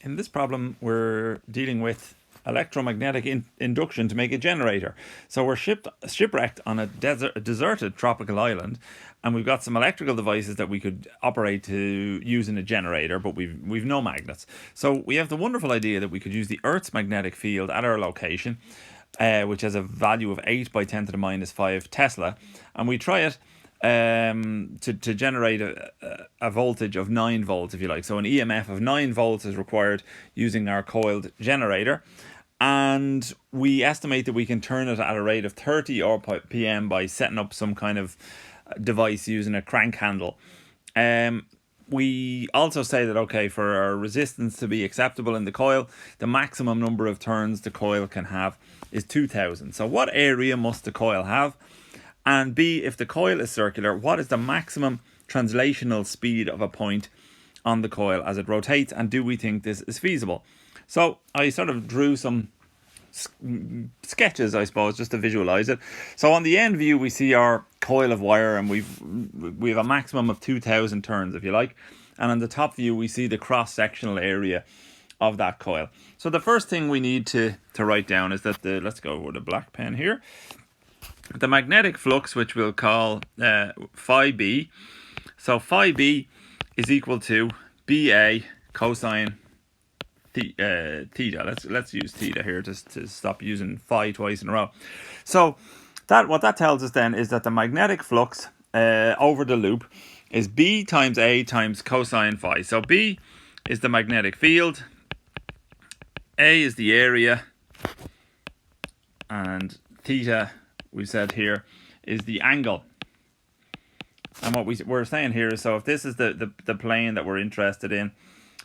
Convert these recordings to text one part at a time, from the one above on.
In this problem, we're dealing with electromagnetic induction to make a generator. So we're shipwrecked on a deserted tropical island, and we've got some electrical devices that we could operate to use in a generator, but we've no magnets. So we have the wonderful idea that we could use the Earth's magnetic field at our location, which has a value of 8 by 10 to the minus 5 Tesla, and we try it to generate a voltage of 9 volts, if you like. So an EMF of 9 volts is required using our coiled generator, and we estimate that we can turn it at a rate of 30 RPM by setting up some kind of device using a crank handle. We also say that, okay, for our resistance to be acceptable in the coil, the maximum number of turns the coil can have is 2000. So what area must the coil have? And B, if the coil is circular, what is the maximum translational speed of a point on the coil as it rotates? And do we think this is feasible? So I sort of drew some sketches, I suppose, just to visualize it. So on the end view, we see our coil of wire, and we have a maximum of 2000 turns, if you like. And on the top view, we see the cross-sectional area of that coil. So the first thing we need to write down is that let's go with a black pen here. The magnetic flux, which we'll call phi b. So phi b is equal to BA cosine theta. Let's use theta here just to stop using phi twice in a row. So what that tells us then is that the magnetic flux over the loop is B times A times cosine phi. So B is the magnetic field, A is the area, and theta, we said here, is the angle. And what we're saying here is, so if this is the plane that we're interested in,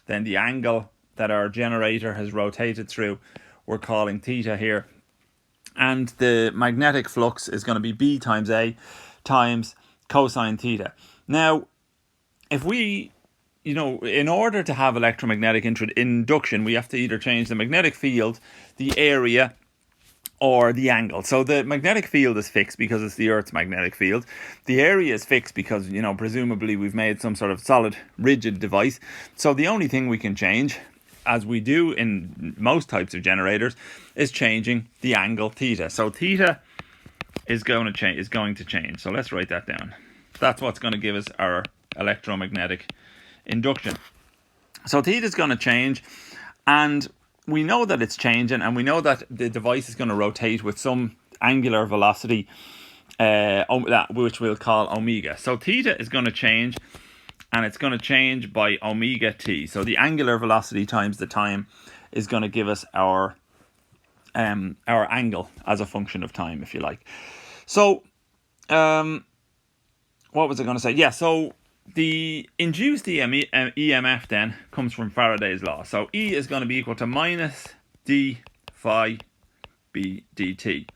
then the angle that our generator has rotated through, we're calling theta here. And the magnetic flux is going to be B times A times cosine theta. Now, if we, in order to have electromagnetic induction, we have to either change the magnetic field, the area, or the angle. So the magnetic field is fixed because it's the Earth's magnetic field. The area is fixed because, presumably we've made some sort of solid, rigid device. So the only thing we can change, as we do in most types of generators, is changing the angle theta. So theta is going to change. So let's write that down. That's what's going to give us our electromagnetic induction. So theta is going to change, and we know that it's changing, and we know that the device is going to rotate with some angular velocity, which we'll call omega. So theta is going to change, and it's going to change by omega t. So the angular velocity times the time is going to give us our angle as a function of time, if you like. So, what was I going to say? Yeah, so the induced EMF then comes from Faraday's law. So E is going to be equal to minus d phi b dt.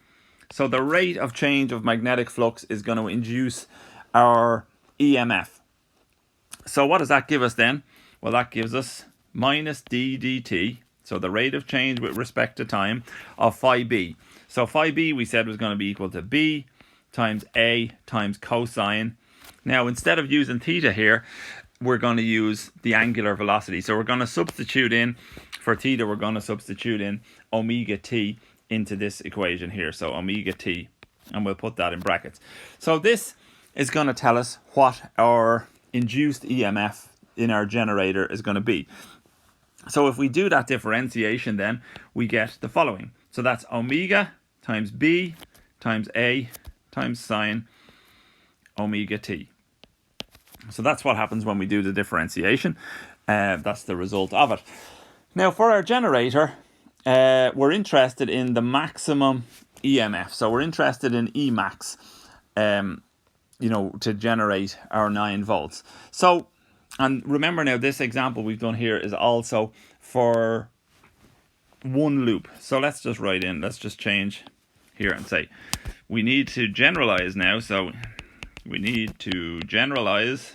So the rate of change of magnetic flux is going to induce our EMF. So what does that give us then? Well, that gives us minus d dt. So the rate of change with respect to time of phi b. So phi b we said was going to be equal to B times A times cosine. Now, instead of using theta here, we're going to use the angular velocity. So we're going to substitute in, for theta, we're going to substitute in omega t into this equation here. So omega t, and we'll put that in brackets. So this is going to tell us what our induced EMF in our generator is going to be. So if we do that differentiation, then we get the following. So that's omega times B times A times sine omega t. So that's what happens when we do the differentiation. That's the result of it. Now, for our generator, we're interested in the maximum EMF. So we're interested in Emax, to generate our 9 volts. So, and remember now, this example we've done here is also for one loop. So let's just write in, let's just change here and say, we need to generalize now. So we need to generalize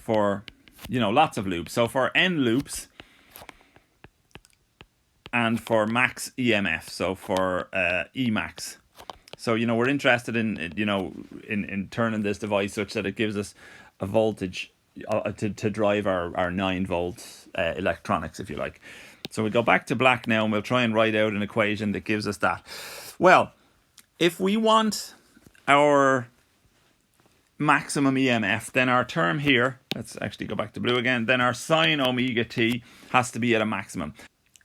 for, lots of loops. So for n loops and for max EMF, so for Emax. So, we're interested in turning this device such that it gives us a voltage, to drive our 9-volt electronics, if you like. So we go back to black now, and we'll try and write out an equation that gives us that. Well, if we want our maximum EMF, then our term here, let's actually go back to blue again, then our sine omega t has to be at a maximum.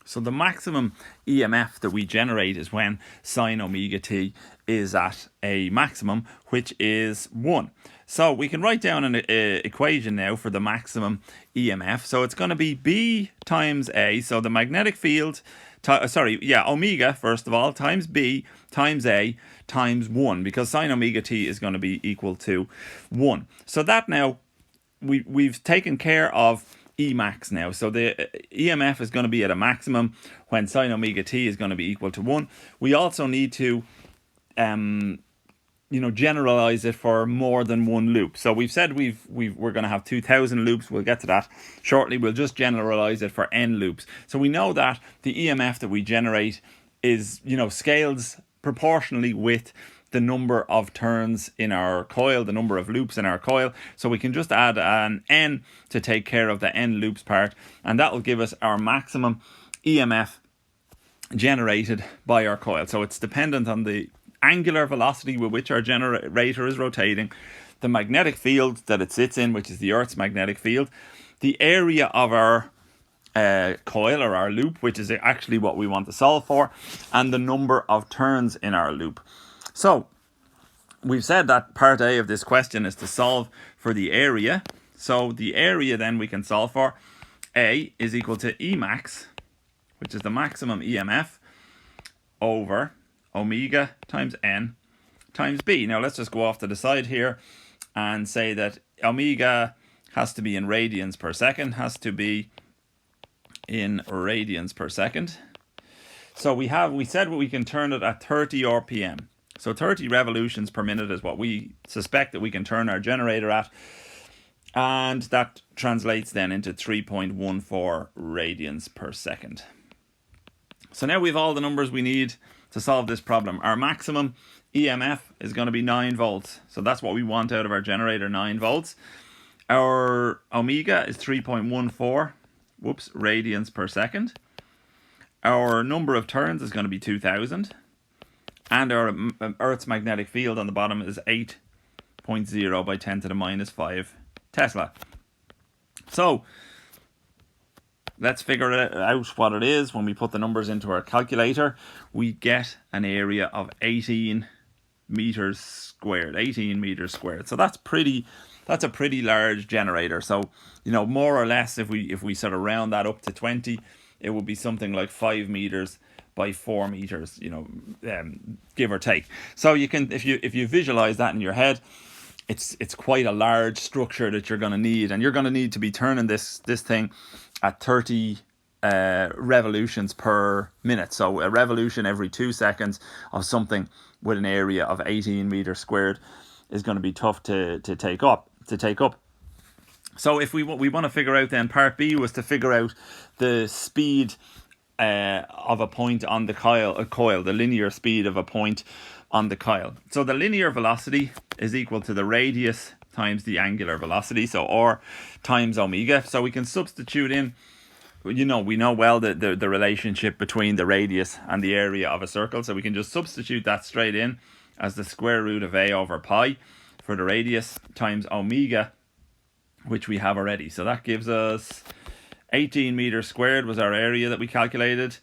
So the maximum EMF that we generate is when sine omega t is at a maximum, which is 1. So we can write down an equation now for the maximum EMF. So it's going to be B times A. So the magnetic field, omega, first of all, times B times A times 1, because sine omega t is going to be equal to 1. So that now, we've taken care of Emax now. So the EMF is going to be at a maximum when sine omega t is going to be equal to 1. We also need to generalize it for more than one loop. So we've said we're going to have 2,000 loops. We'll get to that shortly. We'll just generalize it for n loops. So we know that the EMF that we generate is, scales proportionally with the number of turns in our coil, the number of loops in our coil. So we can just add an n to take care of the n loops part, and that will give us our maximum EMF generated by our coil. So it's dependent on the angular velocity with which our generator is rotating, the magnetic field that it sits in, which is the Earth's magnetic field, the area of our coil or our loop, which is actually what we want to solve for, and the number of turns in our loop. So we've said that part A of this question is to solve for the area. So the area then we can solve for. A is equal to Emax, which is the maximum EMF, over omega times n times B. Now let's just go off to the side here and say that omega has to be in radians per second, has to be in radians per second. So we said we can turn it at 30 RPM. So 30 revolutions per minute is what we suspect that we can turn our generator at. And that translates then into 3.14 radians per second. So now we have all the numbers we need to solve this problem. Our maximum EMF is going to be 9 volts. So that's what we want out of our generator, 9 volts. Our omega is 3.14 radians per second. Our number of turns is going to be 2,000. And our Earth's magnetic field on the bottom is 8.0 by 10 to the minus 5 Tesla. So let's figure out what it is. When we put the numbers into our calculator, we get an area of 18 meters squared. 18 meters squared. So that's a pretty large generator. So, more or less, if we sort of round that up to 20, it would be something like 5 meters by 4 meters, give or take. So you can, if you visualize that in your head, it's quite a large structure that you're going to need, and you're going to need to be turning this thing at 30 revolutions per minute. So a revolution every 2 seconds of something with an area of 18 meters squared is going to be tough to take up. So if we want to figure out, then part B was to figure out the speed of a point on the coil, the linear speed of a point on the coil. So the linear velocity is equal to the radius times the angular velocity, so R times omega. So we can substitute in, we know well the relationship between the radius and the area of a circle, so we can just substitute that straight in as the square root of A over pi for the radius times omega, which we have already. So that gives us 18 meters squared was our area that we calculated,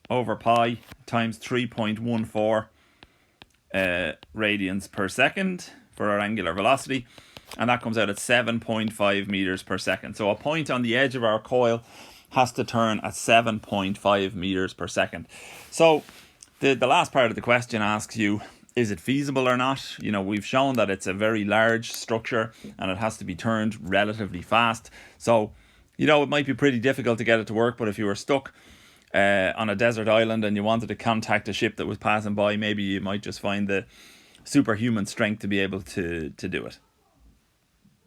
over pi times 3.14 radians per second for our angular velocity, and that comes out at 7.5 meters per second. So a point on the edge of our coil has to turn at 7.5 meters per second. So the last part of the question asks you, is it feasible or not? We've shown that it's a very large structure and it has to be turned relatively fast. So it might be pretty difficult to get it to work, but if you were stuck on a desert island and you wanted to contact a ship that was passing by, maybe you might just find the superhuman strength to be able to do it.